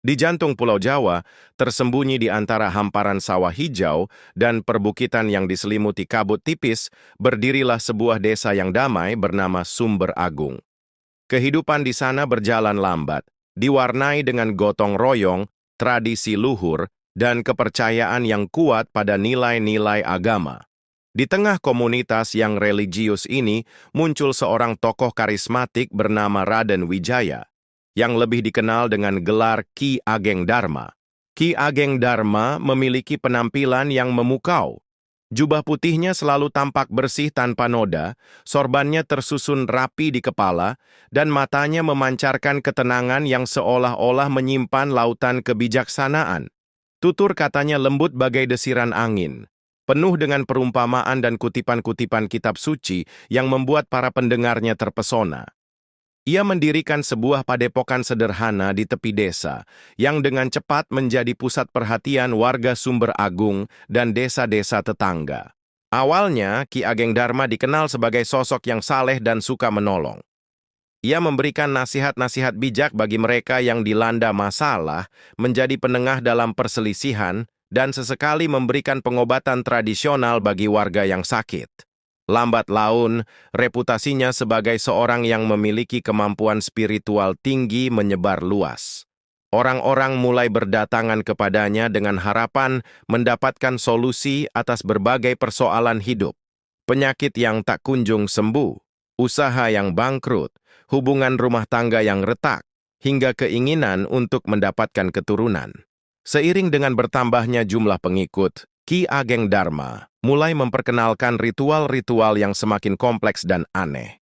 Di jantung Pulau Jawa, tersembunyi di antara hamparan sawah hijau dan perbukitan yang diselimuti kabut tipis, berdirilah sebuah desa yang damai bernama Sumber Agung. Kehidupan di sana berjalan lambat, diwarnai dengan gotong royong, tradisi luhur, dan kepercayaan yang kuat pada nilai-nilai agama. Di tengah komunitas yang religius ini, muncul seorang tokoh karismatik bernama Raden Wijaya, yang lebih dikenal dengan gelar Ki Ageng Dharma. Ki Ageng Dharma memiliki penampilan yang memukau. Jubah putihnya selalu tampak bersih tanpa noda, sorbannya tersusun rapi di kepala, dan matanya memancarkan ketenangan yang seolah-olah menyimpan lautan kebijaksanaan. Tutur katanya lembut bagai desiran angin, penuh dengan perumpamaan dan kutipan-kutipan kitab suci yang membuat para pendengarnya terpesona. Ia mendirikan sebuah padepokan sederhana di tepi desa, yang dengan cepat menjadi pusat perhatian warga Sumber Agung dan desa-desa tetangga. Awalnya, Ki Ageng Dharma dikenal sebagai sosok yang saleh dan suka menolong. Ia memberikan nasihat-nasihat bijak bagi mereka yang dilanda masalah, menjadi penengah dalam perselisihan, dan sesekali memberikan pengobatan tradisional bagi warga yang sakit. Lambat laun, reputasinya sebagai seorang yang memiliki kemampuan spiritual tinggi menyebar luas. Orang-orang mulai berdatangan kepadanya dengan harapan mendapatkan solusi atas berbagai persoalan hidup. Penyakit yang tak kunjung sembuh, usaha yang bangkrut, hubungan rumah tangga yang retak, hingga keinginan untuk mendapatkan keturunan. Seiring dengan bertambahnya jumlah pengikut, Ki Ageng Dharma mulai memperkenalkan ritual-ritual yang semakin kompleks dan aneh.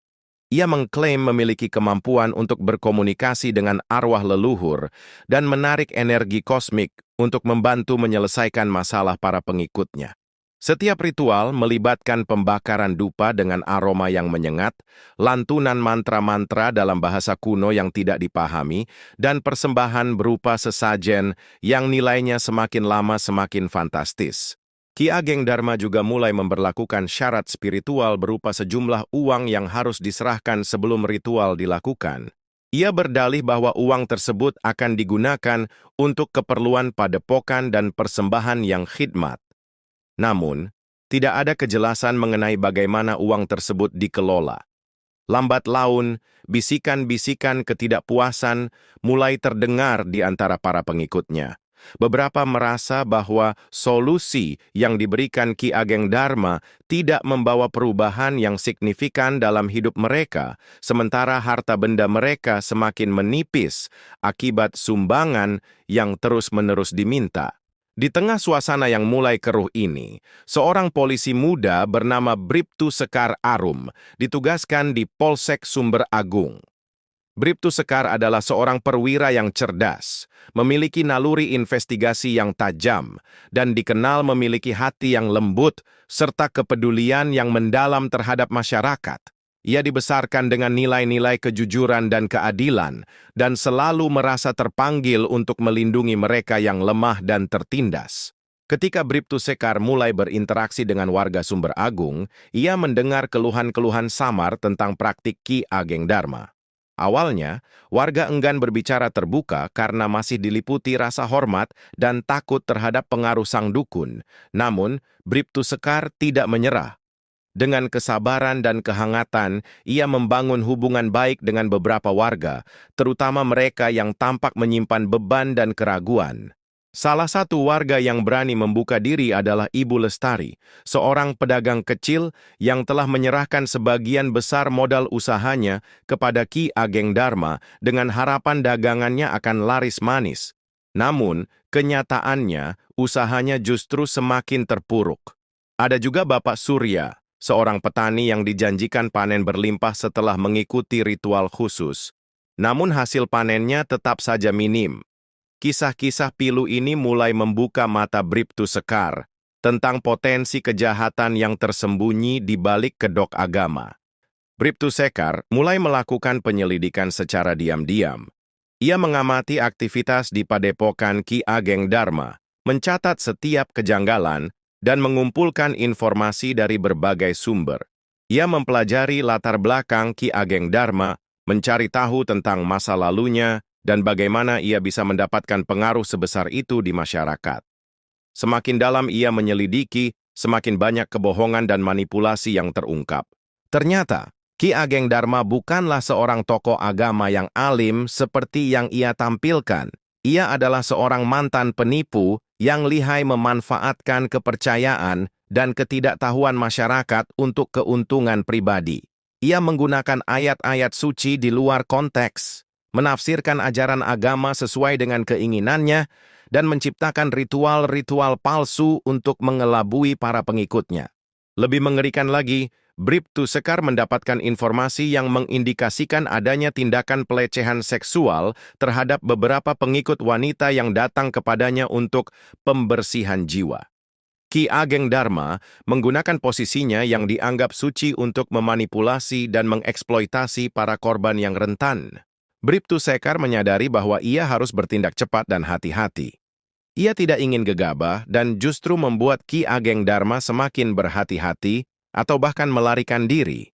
Ia mengklaim memiliki kemampuan untuk berkomunikasi dengan arwah leluhur dan menarik energi kosmik untuk membantu menyelesaikan masalah para pengikutnya. Setiap ritual melibatkan pembakaran dupa dengan aroma yang menyengat, lantunan mantra-mantra dalam bahasa kuno yang tidak dipahami, dan persembahan berupa sesajen yang nilainya semakin lama semakin fantastis. Ki Ageng Dharma juga mulai memberlakukan syarat spiritual berupa sejumlah uang yang harus diserahkan sebelum ritual dilakukan. Ia berdalih bahwa uang tersebut akan digunakan untuk keperluan padepokan dan persembahan yang khidmat. Namun, tidak ada kejelasan mengenai bagaimana uang tersebut dikelola. Lambat laun, bisikan-bisikan ketidakpuasan mulai terdengar di antara para pengikutnya. Beberapa merasa bahwa solusi yang diberikan Ki Ageng Dharma tidak membawa perubahan yang signifikan dalam hidup mereka, sementara harta benda mereka semakin menipis akibat sumbangan yang terus-menerus diminta. Di tengah suasana yang mulai keruh ini, seorang polisi muda bernama Bribtu Sekar Arum ditugaskan di Polsek Sumber Agung. Bribtu Sekar adalah seorang perwira yang cerdas, memiliki naluri investigasi yang tajam, dan dikenal memiliki hati yang lembut serta kepedulian yang mendalam terhadap masyarakat. Ia dibesarkan dengan nilai-nilai kejujuran dan keadilan, dan selalu merasa terpanggil untuk melindungi mereka yang lemah dan tertindas. Ketika Bribtu Sekar mulai berinteraksi dengan warga Sumber Agung, ia mendengar keluhan-keluhan samar tentang praktik Ki Ageng Dharma. Awalnya, warga enggan berbicara terbuka karena masih diliputi rasa hormat dan takut terhadap pengaruh sang dukun. Namun, Bribtu Sekar tidak menyerah. Dengan kesabaran dan kehangatan, ia membangun hubungan baik dengan beberapa warga, terutama mereka yang tampak menyimpan beban dan keraguan. Salah satu warga yang berani membuka diri adalah Ibu Lestari, seorang pedagang kecil yang telah menyerahkan sebagian besar modal usahanya kepada Ki Ageng Dharma dengan harapan dagangannya akan laris manis. Namun, kenyataannya, usahanya justru semakin terpuruk. Ada juga Bapak Surya, seorang petani yang dijanjikan panen berlimpah setelah mengikuti ritual khusus. Namun hasil panennya tetap saja minim. Kisah-kisah pilu ini mulai membuka mata Bribtu Sekar tentang potensi kejahatan yang tersembunyi di balik kedok agama. Bribtu Sekar mulai melakukan penyelidikan secara diam-diam. Ia mengamati aktivitas di padepokan Ki Ageng Dharma, mencatat setiap kejanggalan, dan mengumpulkan informasi dari berbagai sumber. Ia mempelajari latar belakang Ki Ageng Dharma, mencari tahu tentang masa lalunya, dan bagaimana ia bisa mendapatkan pengaruh sebesar itu di masyarakat. Semakin dalam ia menyelidiki, semakin banyak kebohongan dan manipulasi yang terungkap. Ternyata, Ki Ageng Darma bukanlah seorang tokoh agama yang alim seperti yang ia tampilkan. Ia adalah seorang mantan penipu yang lihai memanfaatkan kepercayaan dan ketidaktahuan masyarakat untuk keuntungan pribadi. Ia menggunakan ayat-ayat suci di luar konteks, menafsirkan ajaran agama sesuai dengan keinginannya, dan menciptakan ritual-ritual palsu untuk mengelabui para pengikutnya. Lebih mengerikan lagi, Bribtu Sekar mendapatkan informasi yang mengindikasikan adanya tindakan pelecehan seksual terhadap beberapa pengikut wanita yang datang kepadanya untuk pembersihan jiwa. Ki Ageng Darma menggunakan posisinya yang dianggap suci untuk memanipulasi dan mengeksploitasi para korban yang rentan. Bribtu Sekar menyadari bahwa ia harus bertindak cepat dan hati-hati. Ia tidak ingin gegabah dan justru membuat Ki Ageng Darma semakin berhati-hati atau bahkan melarikan diri.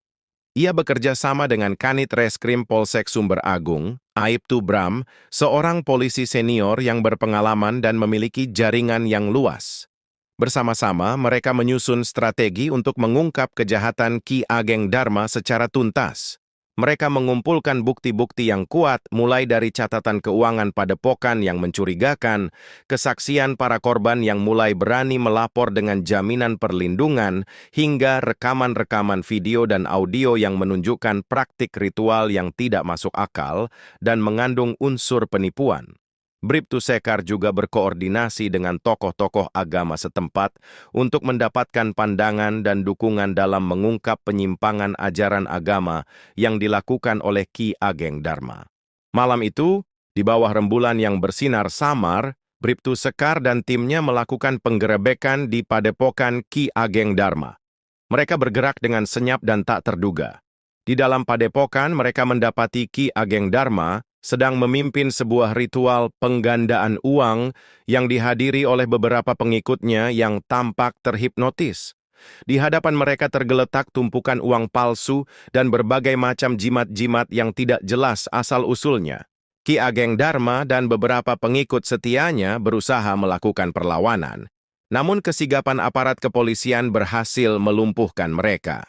Ia bekerja sama dengan Kanit Reskrim Polsek Sumber Agung, Aibtu Bram, seorang polisi senior yang berpengalaman dan memiliki jaringan yang luas. Bersama-sama, mereka menyusun strategi untuk mengungkap kejahatan Ki Ageng Darma secara tuntas. Mereka mengumpulkan bukti-bukti yang kuat, mulai dari catatan keuangan padepokan yang mencurigakan, kesaksian para korban yang mulai berani melapor dengan jaminan perlindungan, hingga rekaman-rekaman video dan audio yang menunjukkan praktik ritual yang tidak masuk akal dan mengandung unsur penipuan. Bribtu Sekar juga berkoordinasi dengan tokoh-tokoh agama setempat untuk mendapatkan pandangan dan dukungan dalam mengungkap penyimpangan ajaran agama yang dilakukan oleh Ki Ageng Darma. Malam itu, di bawah rembulan yang bersinar samar, Bribtu Sekar dan timnya melakukan penggerebekan di padepokan Ki Ageng Darma. Mereka bergerak dengan senyap dan tak terduga. Di dalam padepokan, mereka mendapati Ki Ageng Darma sedang memimpin sebuah ritual penggandaan uang yang dihadiri oleh beberapa pengikutnya yang tampak terhipnotis. Di hadapan mereka tergeletak tumpukan uang palsu dan berbagai macam jimat-jimat yang tidak jelas asal-usulnya. Ki Ageng Darma dan beberapa pengikut setianya berusaha melakukan perlawanan. Namun kesigapan aparat kepolisian berhasil melumpuhkan mereka.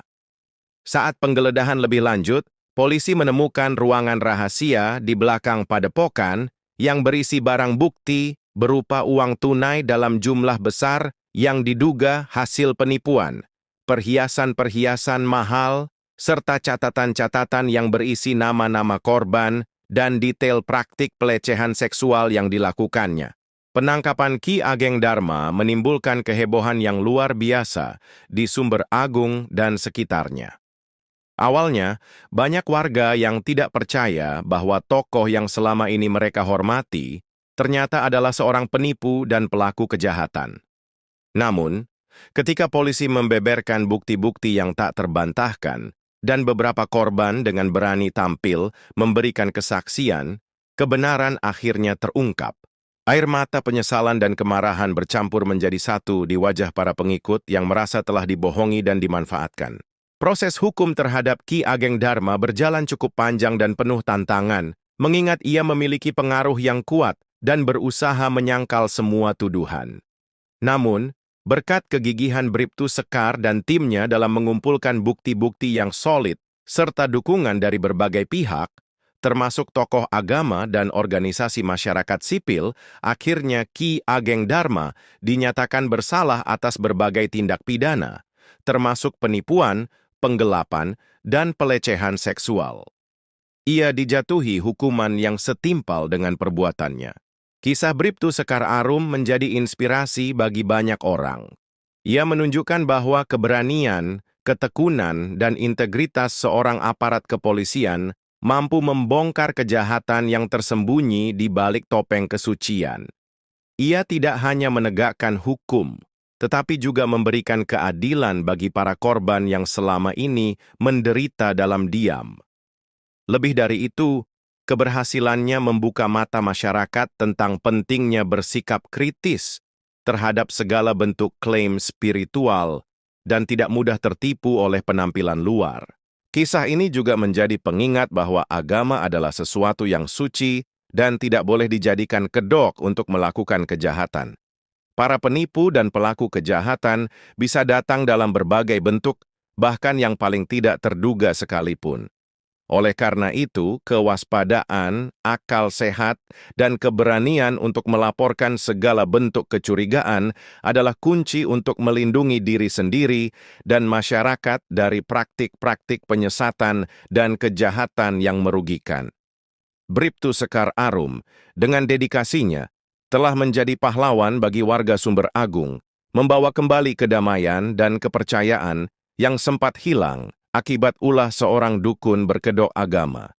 Saat penggeledahan lebih lanjut, polisi menemukan ruangan rahasia di belakang padepokan yang berisi barang bukti berupa uang tunai dalam jumlah besar yang diduga hasil penipuan, perhiasan-perhiasan mahal, serta catatan-catatan yang berisi nama-nama korban dan detail praktik pelecehan seksual yang dilakukannya. Penangkapan Ki Ageng Darma menimbulkan kehebohan yang luar biasa di Sumber Agung dan sekitarnya. Awalnya, banyak warga yang tidak percaya bahwa tokoh yang selama ini mereka hormati ternyata adalah seorang penipu dan pelaku kejahatan. Namun, ketika polisi membeberkan bukti-bukti yang tak terbantahkan dan beberapa korban dengan berani tampil memberikan kesaksian, kebenaran akhirnya terungkap. Air mata penyesalan dan kemarahan bercampur menjadi satu di wajah para pengikut yang merasa telah dibohongi dan dimanfaatkan. Proses hukum terhadap Ki Ageng Darma berjalan cukup panjang dan penuh tantangan, mengingat ia memiliki pengaruh yang kuat dan berusaha menyangkal semua tuduhan. Namun, berkat kegigihan Bribtu Sekar dan timnya dalam mengumpulkan bukti-bukti yang solid, serta dukungan dari berbagai pihak, termasuk tokoh agama dan organisasi masyarakat sipil, akhirnya Ki Ageng Darma dinyatakan bersalah atas berbagai tindak pidana, termasuk penipuan, penggelapan, dan pelecehan seksual. Ia dijatuhi hukuman yang setimpal dengan perbuatannya. Kisah Bribtu Sekar Arum menjadi inspirasi bagi banyak orang. Ia menunjukkan bahwa keberanian, ketekunan, dan integritas seorang aparat kepolisian mampu membongkar kejahatan yang tersembunyi di balik topeng kesucian. Ia tidak hanya menegakkan hukum, tetapi juga memberikan keadilan bagi para korban yang selama ini menderita dalam diam. Lebih dari itu, keberhasilannya membuka mata masyarakat tentang pentingnya bersikap kritis terhadap segala bentuk klaim spiritual dan tidak mudah tertipu oleh penampilan luar. Kisah ini juga menjadi pengingat bahwa agama adalah sesuatu yang suci dan tidak boleh dijadikan kedok untuk melakukan kejahatan. Para penipu dan pelaku kejahatan bisa datang dalam berbagai bentuk, bahkan yang paling tidak terduga sekalipun. Oleh karena itu, kewaspadaan, akal sehat, dan keberanian untuk melaporkan segala bentuk kecurigaan adalah kunci untuk melindungi diri sendiri dan masyarakat dari praktik-praktik penyesatan dan kejahatan yang merugikan. Bribtu Sekar Arum, dengan dedikasinya, telah menjadi pahlawan bagi warga Sumber Agung, membawa kembali kedamaian dan kepercayaan yang sempat hilang akibat ulah seorang dukun berkedok agama.